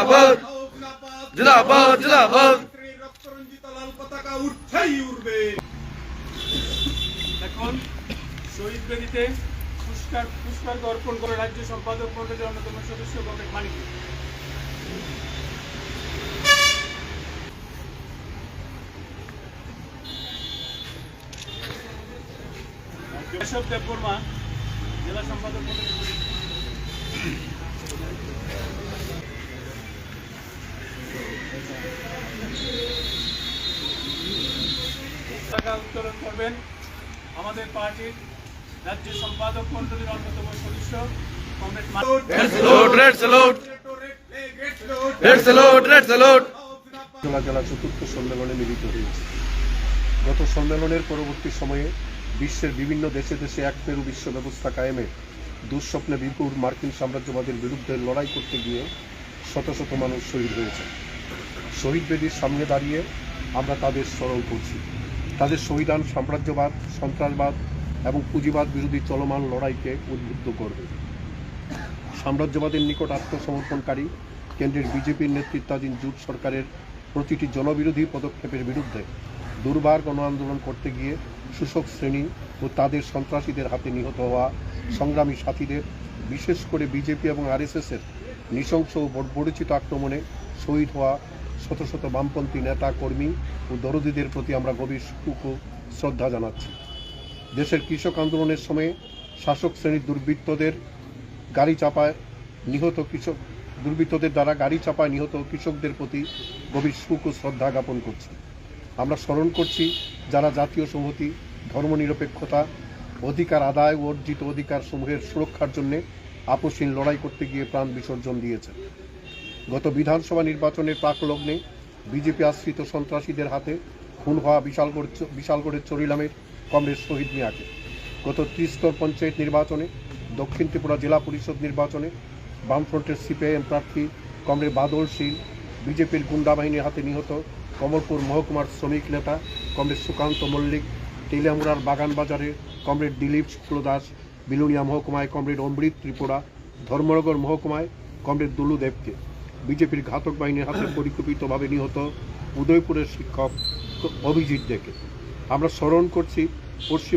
জিন্দাবাদ জিন্দাবাদ জিন্দাবাদ। রক্তরঞ্জিত লাল পতাকা উঠছেই উঠবে। এখন শহীদ বেদিতে পুষ্পার্ঘ্য অর্পণ করে রাজ্য সম্পাদক মণ্ডলীর অন্যতম সদস্য কমরেড মানিক। কেশব দেববর্মা জেলা সম্পাদক মণ্ডলী। পতাকা উত্তোলন করবেন আমাদের পার্টির রাজ্য সম্পাদক মণ্ডলীর অন্যতম সদস্য comrade Manik. Red salute red salute red salute red salute. জেলা চতুর্থ সম্মেলনে মিলিত হয়েছে। গত সম্মেলনের পরবর্তী সময়ে বিশ্বের বিভিন্ন দেশে দেশে এক মেরু বিশ্ব ব্যবস্থা কায়েমে দুঃস্বপ্নে বিপুল মার্কিন সাম্রাজ্যবাদের বিরুদ্ধে লড়াই করতে গিয়ে শত শত মানুষ শহীদ হয়েছে। শহীদ বেদির সামনে দাঁড়িয়ে আমরা তাদের স্মরণ করছি। তাদের শহীদান সাম্রাজ্যবাদ, সন্ত্রাসবাদ এবং পুঁজিবাদ বিরোধী চলমান লড়াইকে উদ্বুদ্ধ করবে। সাম্রাজ্যবাদের নিকট আত্মসমর্পণকারী কেন্দ্রের বিজেপির নেতৃত্বাধীন জোট সরকারের প্রতিটি জনবিরোধী পদক্ষেপের বিরুদ্ধে দুর্বার গণ আন্দোলন করতে গিয়ে শোষক শ্রেণী ও তাদের সন্ত্রাসীদের হাতে নিহত হওয়া সংগ্রামী সাথীদের, বিশেষ করে বিজেপি এবং আরএসএসের নৃশংস ও বর্বরোচিত আক্রমণে শহীদ হওয়া শত শত বামপন্থী নেতা কর্মী ও দরদীদের প্রতি আমরা গভীর শোক ও শ্রদ্ধা জানাচ্ছি। দেশের কৃষক আন্দোলনের সময়ে শাসক শ্রেণীর দুর্বৃত্তদের দ্বারা গাড়ি চাপায় নিহত কৃষকদের প্রতি গভীর শোক ও শ্রদ্ধা জ্ঞাপন করছি। আমরা স্মরণ করছি যারা জাতীয় সংহতি, ধর্মনিরপেক্ষতা, অধিকার আদায় ও অর্জিত অধিকার সমূহের সুরক্ষার জন্য আপোষহীন লড়াই করতে গিয়ে প্রাণ বিসর্জন দিয়েছে। গত বিধানসভা নির্বাচনের প্রাকলগ্নে বিজেপি আশ্রিত সন্ত্রাসীদের হাতে খুন হওয়া বিশালগড়ের চরিলামের কমরেড শহীদ মিয়াকে, গত ত্রিস্তর পঞ্চায়েত নির্বাচনে, দক্ষিণ ত্রিপুরা জেলা পরিষদ নির্বাচনে বামফ্রন্টের সিপিআইএম প্রার্থী কমরেড বাদল শীল, বিজেপির গুন্ডা বাহিনীর হাতে নিহত কমলপুর মহকুমার শ্রমিক নেতা কমরেড সুকান্ত মল্লিক, টেলিয়ামুড়ার বাগানবাজারের কমরেড দিলীপ শুক্লদাস, বিলুনিয়া মহকুমায় কমরেড অমৃত ত্রিপুরা, ধর্মনগর মহকুমায় কমরেড দুলু দেবকে, বিজেপির ঘাতক বাহিনীর হাতে পরিকল্পিতভাবে নিহত উদয়পুরের শিক্ষক অভিজিৎ দেকে। আমরা স্মরণ করছি পশ্চিম